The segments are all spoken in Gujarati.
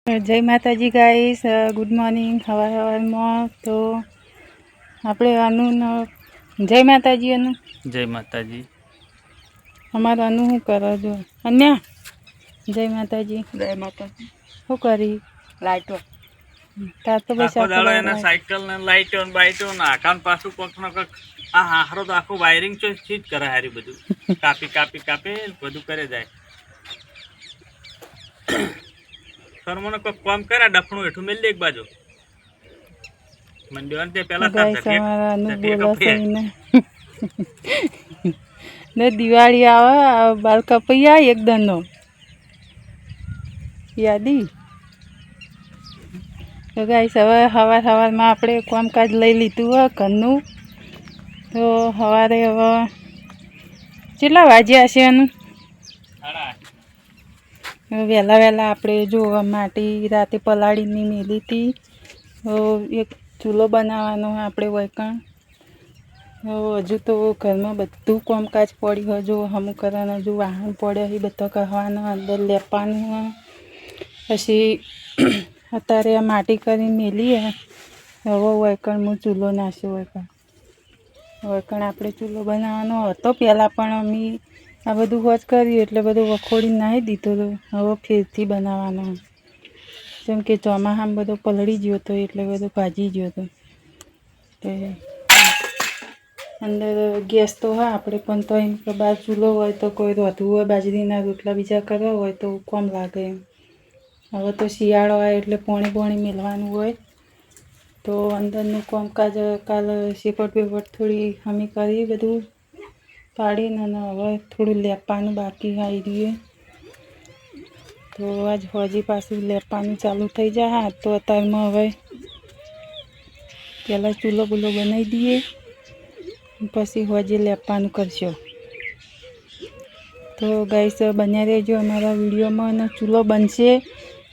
જય માતાજી ગાઈસ, ગુડ મોર્નિંગ. સવારમાં તો આપણે આનું જય માતાજી. અનુ જય માતાજી. અમારું અનુ શું કરો છો? અન્યા જય માતાજી. જય માતાજી. શું કરી લાઈટો તાર તો બસ આખો દાડો એને સાયકલ ને લાઈટો ને બાઈટો ને આખાન પાછું કોક ને કોક આ હારો તો આખું વાયરિંગ ચીજ કરે હારી બધું કાપી બધું કરે જાય. મને કોઈ કામ કરે ડફણું હેઠું મેલ દે એક બાજુ મંડ્યો તે પેલા દિવાળી આવે બાલ કપાઈ આ એકદમ નો યાદી તો ગાઈસ હવે સવારમાં આપણે કામકાજ લઈ લીધું હોય ઘરનું. તો સવારે હવે કેટલા વાગ્યા હશે એનું વહેલા આપણે જો માટી રાતે પલાળીને મેલી હતી. એક ચૂલો બનાવવાનો આપણે વૈકણ. હજુ તો ઘરમાં બધું કામકાજ પડ્યું હોય. જો હમું કરવાનું હજુ વાહન પડ્યો એ બધો કહેવાનો અંદર લેપવાનું હોય. પછી અત્યારે આ માટી કરીને મેલીએ. હવે વૈકણ હું ચૂલો નાખ્યો વૈકણ આપણે ચૂલો બનાવવાનો હતો પહેલાં, પણ અમે આ બધું હોજ કર્યું એટલે બધું વખોડીને નાહી દીધું. હવે ફેરથી બનાવવાનો જેમ કે ચોમાસામાં બધો પલળી ગયો હતો એટલે બધું ભાજી ગયો હતો. તે અંદર ગેસ તો હા આપણે પણ તો એમ કે બહાર ચૂલો હોય તો કોઈ રોધવું હોય બાજરીના રોટલા બીજા કરવા હોય તો કોમ લાગે એમ. હવે તો શિયાળો હોય એટલે પોણી મેળવાનું હોય તો અંદરનું કામકાજ કાલે શેપટ બેપટ થોડી હમી કરી બધું પાડીને અને હવે થોડું લેપવાનું બાકી આવી રહ્યું. તો આજ હજી પાછું લેપવાનું ચાલુ થઈ જાય. હા તો અત્યારમાં હવે પહેલાં ચૂલો બૂલો બનાવી દઈએ પછી હજી લેપવાનું કરશો. તો ગાઈસ બન્યા રહેજો અમારા વિડીયોમાં. અને ચૂલો બનશે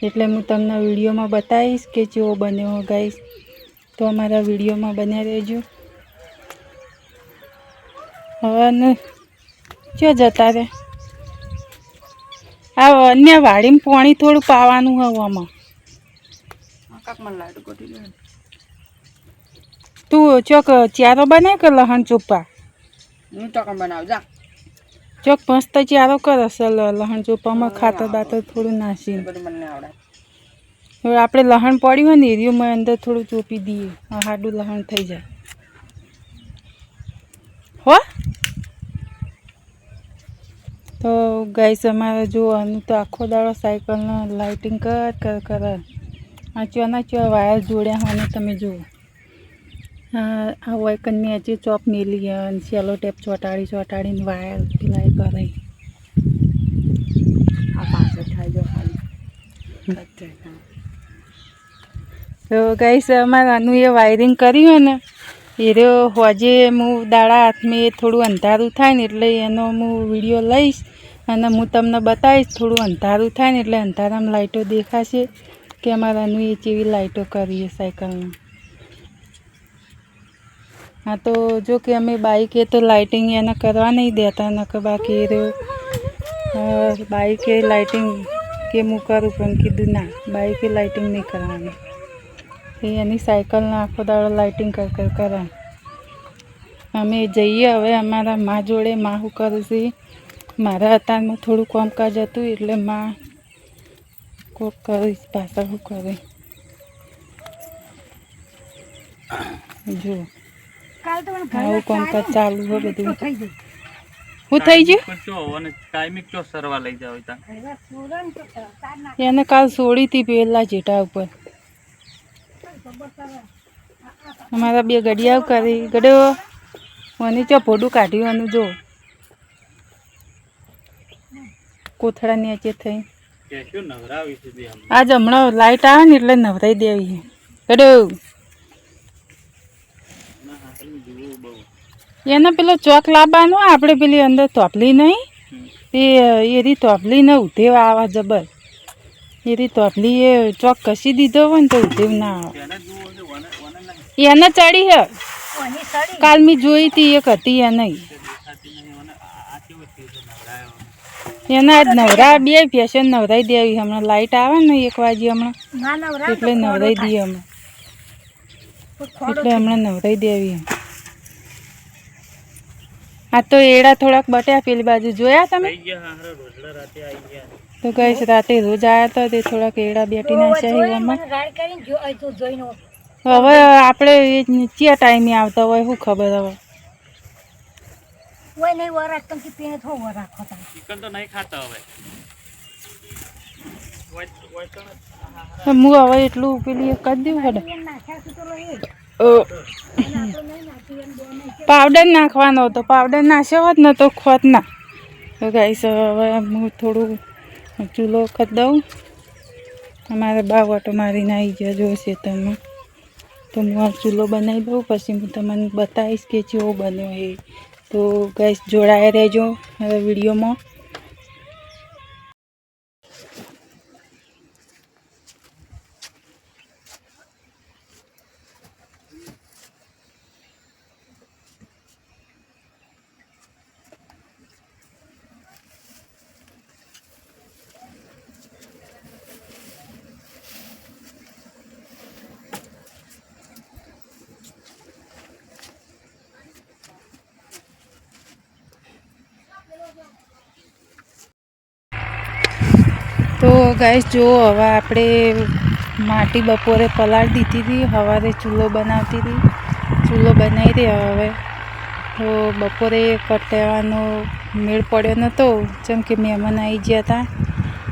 એટલે હું તમને વિડીયોમાં બતાવીશ કે કેવો બન્યો ગાઈસ. તો અમારા વિડીયોમાં બન્યા રહેજો. હવે ક્યાં જતા રહે આ અન્ય વાડીમાં પાણી થોડું પાવાનું હવામાં. તું ચોક ચારો બનાય કે લહણ ચોપા હું તો બનાવ જા ચોક મસ્ત ચારો કર અસલ લહણ ચોપામાં ખાતર બાતર થોડું નાસી. બધું મને આવડે. હવે આપણે લહણ પડ્યું હોય ને એરિયોમાં અંદર થોડું ચોપી દઈએ. હાડું લહણ થઈ જાય હો. તો ગાઈસ અમારે જોવાનું તો આખો દાડો સાયકલનો લાઇટિંગ કર આ ચોના વાયર જોડ્યા હોય તમે જુઓ. આ હોય કન્યા જે ચોપ મેલી અને સેલો ટેપ ચોટાડીને વાયર પેલા કરે. આ પાછળ થાય જો ખાલી તો ગાઈસ અમારે આનું એ વાયરિંગ કર્યું હોય ને એ રહ્યો હોજે હું દાડા હાથમાં થોડું અંધારું થાય ને એટલે એનો હું વિડીયો લઈશ અને હું તમને બતાવીશ. થોડું અંધારું થાય ને એટલે અંધારામાં લાઇટો દેખાશે કે અમારા આનું એ જેવી લાઇટો કરીએ સાયકલમાં. હા તો જો કે અમે બાઈકે તો લાઇટિંગ એને કરવા નહીં દેતા નકર બાકી એ રહ્યો બાઈકે લાઇટિંગ કે હું કરું પણ કીધું ના બાઈકે લાઇટિંગ નહીં કરવાની. એની સાયકલના આખો દાડો લાઇટિંગ કરે. અમે જઈએ હવે અમારા મા જોડે. મા શું કરું છું મારા અત્યારમાં થોડું કામકાજ હતું એટલે મા કોક કરીશ પાછળ શું કરે જો આવું કામકાજ ચાલુ હોય બધું. શું થઈ ગયું એને કાલ છોડી હતી પેલા જેટા ઉપર. અમારા બે ગડિયાઓ કરી ગડ્યો મને ચો ભોડું કાઢ્યું જો કોથળા નીચે થઈ. આજ હમણાં લાઇટ આવે ને એટલે નવરાઈ દેવી ગડ્યો. એને પેલો ચોક લાવવાનો આપણે પેલી અંદર તોપલી નહીં તે એરી તોપલી ને ઉધેવ આવે જબર. એરી તોપલી એ ચોક કસી દીધો હોય ને તો ઉધેવ ના આવે. એને ચડી હે કાલ મેં જોઈ હતી એક હતી એ નહીં. એના આજ નવરા બે ફેશન નવરાઈ દેવી હમણાં લાઈટ આવે ને 1 વાગે હમણાં એટલે નવરાઈ દઈએ હમણાં એટલે હમણાં નવરાઈ દેવી આ તો એડા થોડાક બટ્યા પેલી બાજુ જોયા તમે થઈ ગયા હારા રોજડા રાતે આવી ગયા તો ગઈશ રાતે રોજ આવ્યા હતા તે થોડાક એડા બેટી નાખ્યા એવામાં હવે આપણે નીચે ટાઈમે આવતા હોય શું ખબર હવે ચિકન તો નહીં ખાતા હવે હું હવે એટલું પેલી કરી દઉં પડે પાવડર નાખવાનો હતો પાવડર નાખ્યો હોત ને તો ખોત ના તો ગાઈસ હવે હું થોડું ચૂલો કરી દઉં અમારે બા ઓટો મારીને આવી ગયા જોશે તમે તો હું આ ચૂલો બનાવી દઉં પછી હું તમને બતાવીશ કે કેવો બન્યો એ તો ગાઈસ જોડાયા રહેજો હવે વિડીયોમાં તો ગાઈસ જો હવે આપણે માટી બપોરે પલાળી દીધી હતી સવારે ચૂલો બનાવતી હતી ચૂલો બનાવી દે હવે તો બપોરે કટેવાનો મેળ પડ્યો નહોતો જેમ કે મહેમાન આવી ગયા હતા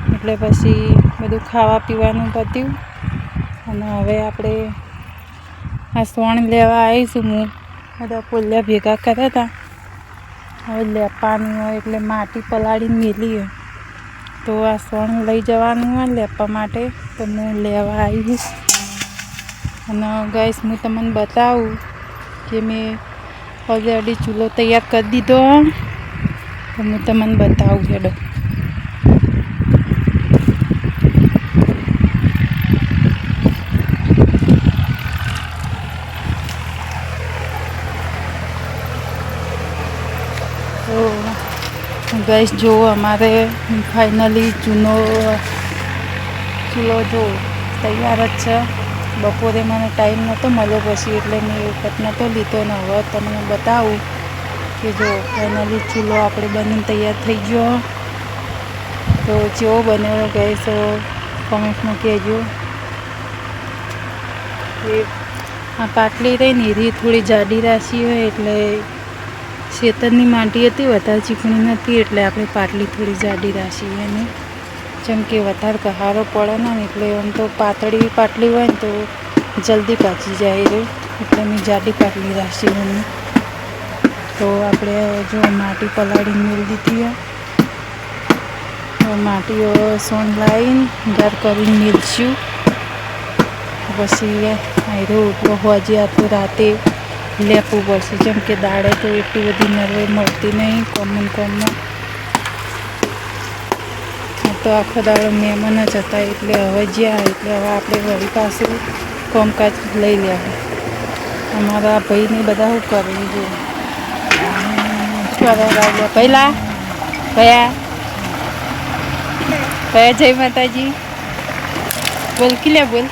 એટલે પછી બધું ખાવા પીવાનું પત્યું અને હવે આપણે આ સોણ લેવા આવીશું હું બધા પોલિયા ભેગા કર્યા હતા હવે લેપાનું હોય એટલે માટી પલાળીને મેલી તો આ સોણ લઈ જવાનું હોય લેપા માટે તો હું લેવા આવીશ અને ગાઈસ હું તમને બતાવું કે મેં ઓલરેડી ચૂલો તૈયાર કરી દીધો તો હું તમને બતાવું હેડો ગાઈસ જો અમારે ફાઇનલી ચૂલો જો તૈયાર જ છે બપોરે મને ટાઈમ નહોતો મળ્યો પછી એટલે મેં વખત નહોતો લીધો ને હવે તમને બતાવું કે જો ફાઇનલી ચૂલો આપણે બનીને તૈયાર થઈ ગયો તો જેવો બન્યો ગાઈસ કોમેન્ટમાં કહેજો એ આ પાટલી રહી ને એ થોડી જાડી રાશી હોય એટલે ખેતરની માટી હતી વધારે ચીકણી નથી એટલે આપણે પાટલી થોડી જાડી રાખી એની જેમ કે વધારે કહારો પડે ને એટલે આમ તો પાતળી પાટલી હોય ને તો જલ્દી પાકી જાય રહ્યું એટલે મેં જાડી પાટલી રાખી એની તો આપણે જો માટી પલાળીને મેળ દીધી માટીઓ સોન લાવીને ગાર કરીને મેળશું પછી આયરો ઉઠવો હોજે આ તો રાતે લેપવું પડશે જેમ કે દાળે તો એટલી બધી નરવાઈ મળતી નહીં કોમમાં તો આખો દાડો મહેમાન જ હતા એટલે હવે જ્યાં એટલે હવે આપણે વળી પાછું કામકાજ લઈ લેવું અમારા ભાઈને બધા શું કરવું જોઈએ પહેલાં કયા જય માતાજી બોલકી લે બોલ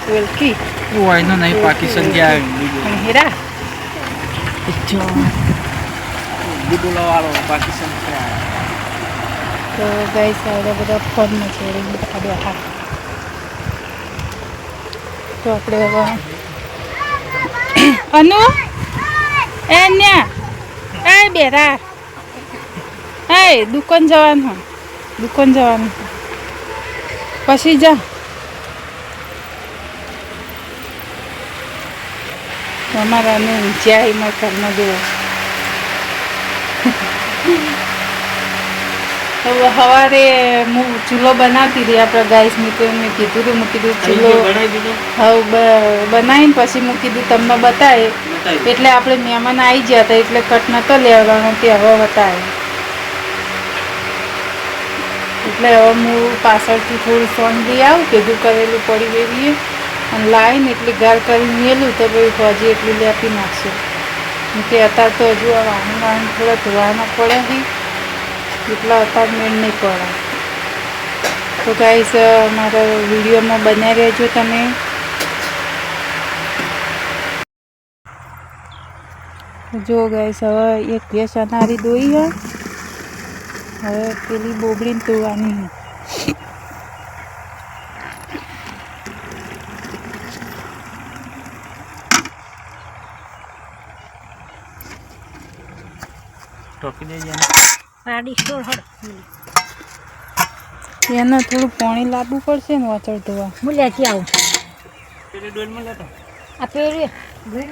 બોલકી વાયનો નહીં પાકિસ્તાન ગયા હીરા બોલાવાળો પાકિસ્તાન તો ગાઈસ હવે બધા ફોનમાં છોડીને બેઠા તો આપણે હવે અનુ એ ન્યા એ બેરા એ દુકાન જવાનું પછી જા અમારા ને જ્યાં એમાં ઘરમાં દેવો તો સવારે હું ચૂલો બનાવતી હતી આપણે ગાઈસ તો મેં કીધું હતું મૂકી દીધું ચૂલો હવે બનાવીને પછી મૂકી દીધું તમને બતાવે એટલે આપણે મહેમાન આવી ગયા હતા એટલે કટ નહોતો લેવાનો તે હવે બતાવે એટલે હવે હું પાછળથી થોડું સોન લઈ આવું ભેગું કરેલું પડી વેવીએ અને લાવીને એટલી ગાળ કરીને મેલું તો ભાઈ હજી એટલું લેપી નાખશે કે અત્યારે તો હજુ આ વાહન થોડા ધોવાના પડે છે એટલા અપાર્ટમેન્ટ નહીં પડે. તો ગાઈસ મારા વિડીયોમાં બન્યા રહેજો તમે. જો ગાઈસ હવે એક ભેંસ અનારી દોઈ છે, હવે પેલી બોબડીને તોડવાની છે. ટોકી દેજે એને થોડું પાણી લાવવું પડશે ને વાચળ ધોવા. હું લેતી આવું. પેલી ડોલમાં લેતો. આ પેલી હવે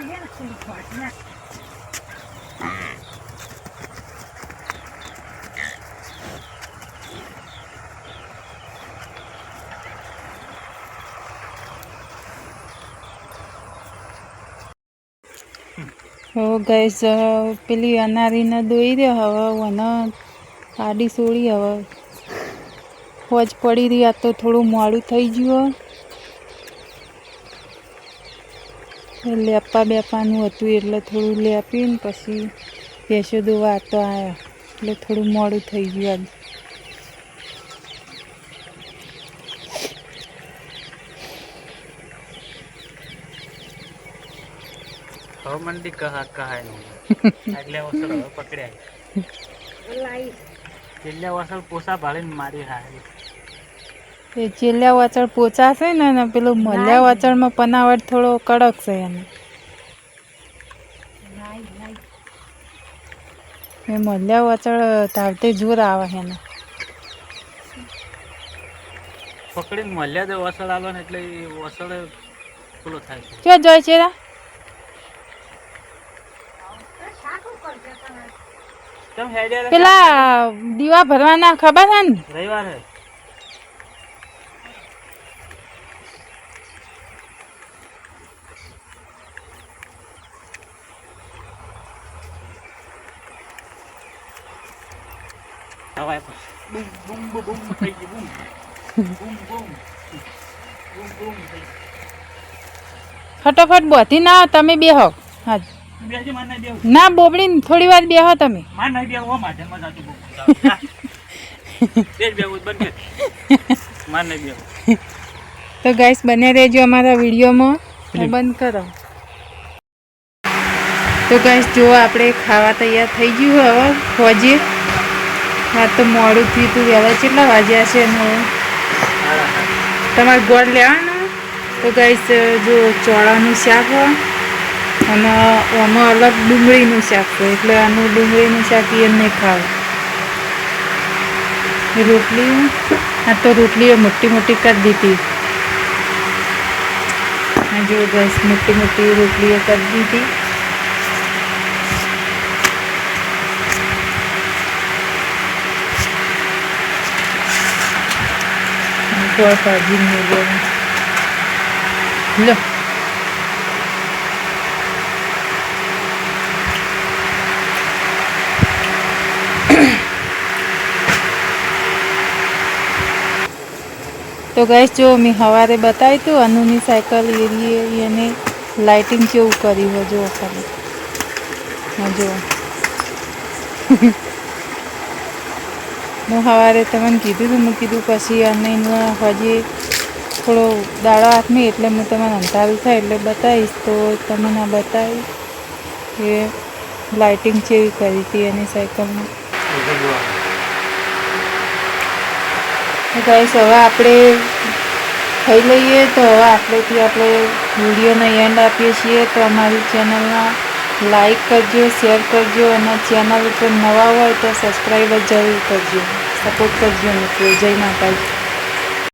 ગાઈસ પેલી અનારીને દોઈ દે. હવે મને આડી સોળી હવે ફોજ પડી રહી. આ તો થોડું મોડું થઈ ગયું. લેપા બેપાનું હતું એટલે થોડું લેપીને પછી ભેંસો દોવા તો આવ્યા એટલે થોડું મોડું થઈ ગયું. હવે મંડી કહા એટલે વસલ હવે પકડ્યા. છેલ્લે વસલ પોસા ભાળીને મારી હારી. એ ચેલ્યા વાચળ પોચા છે ને પેલું મલ્યા વાચળમાં પનાવટ થોડો કડક છે એને. એ મલ્યા વાચળ ધાવતે જોર આવે એને. પકડીને મળ્યા દે વસળ આલો ને એટલે એ વસળ પેલો થાય છે. ક્યાં જાય છે રા? કેમ હેડ્યા પેલા દીવા ભરવાના ખબર છે ને? રવિવાર હે. હવાય બૂમ બૂમ બૂમ થઈ ગઈ બૂમ બૂમ બૂમ બૂમ બૂમ થઈ ગઈ. ફટાફટ બોધી ના આવો, તમે બેહો. હા બેસી માર નહીં દેવું. ના બોબડી થોડી વાર બેહો તમે. માર નહીં દેવું હો માધ્યમ માં જાતું બૂમ. દેજ બેવું બંધ કર. માર નહીં દેવું. તો ગાઈસ બને રહેજો અમારા વિડીયોમાં. બંધ કરો. તો ગાઈસ જો આપણે ખાવા તૈયાર થઈ ગયું. હવે ફોજી હા તો મોડું થયું તું. વહેલા કેટલા વાગ્યા છે ને તમારે ગોળ લેવાનું. તો ગાઈસ જો ચોળાનું શાક હોય અને આમાં અલગ ડુંગળીનું શાક હોય એટલે આનું ડુંગળીનું શાક એ નહીં ખાવું. રોટલી આ તો રોટલીઓ મોટી મોટી કરી દીધી. હા જો ગાઈસ મોટી મોટી રોટલીઓ કરી દીધી. ગોળ ભાજીને લો. તો ગાઈસ જો મેં સવારે બતાવ્યું હતું અનુની સાયકલ એને લાઇટિંગ કેવું કર્યું હોય જો ખાલી. હા જો હું સવારે તમને કીધું હતું. મેં કીધું પછી અને હજી થોડો દાડો હાથમાં એટલે હું તમને અંધારું થાય એટલે બતાવીશ. તો તમને આ બતાવીશ કે લાઇટિંગ કેવી કરી હતી એની સાયકલમાં. ગાઈસ હવે આપણે ખાઈ લઈએ. તો હવે આપણેથી આપણે વિડીયોનો એન્ડ આપીએ છીએ. તો અમારી ચેનલમાં લાઈક કરજો, શેર કરજો અને ચેનલ ઉપર નવા હોય તો સબસ્ક્રાઈબ જરૂર કરજો. સપોર્ટ કરજો મિત્રો. જય માતાજી.